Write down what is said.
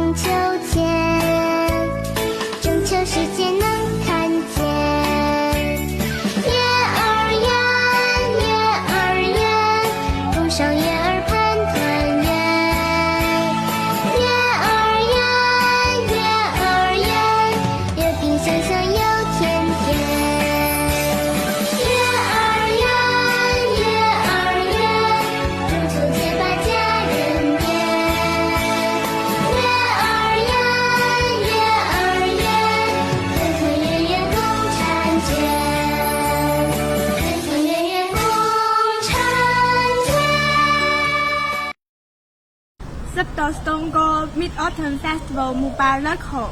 中秋节，中秋时节能看见。月儿圆，月儿圆，路上月儿盼团圆。月儿圆，月儿圆，月饼香香又甜甜。月儿圆，月儿圆，中秋节把家人编。月儿圆，月儿圆，团团圆圆共婵娟，团团圆圆共婵娟。 Sabto Stongo Mid Autumn Festival Mubarak Ho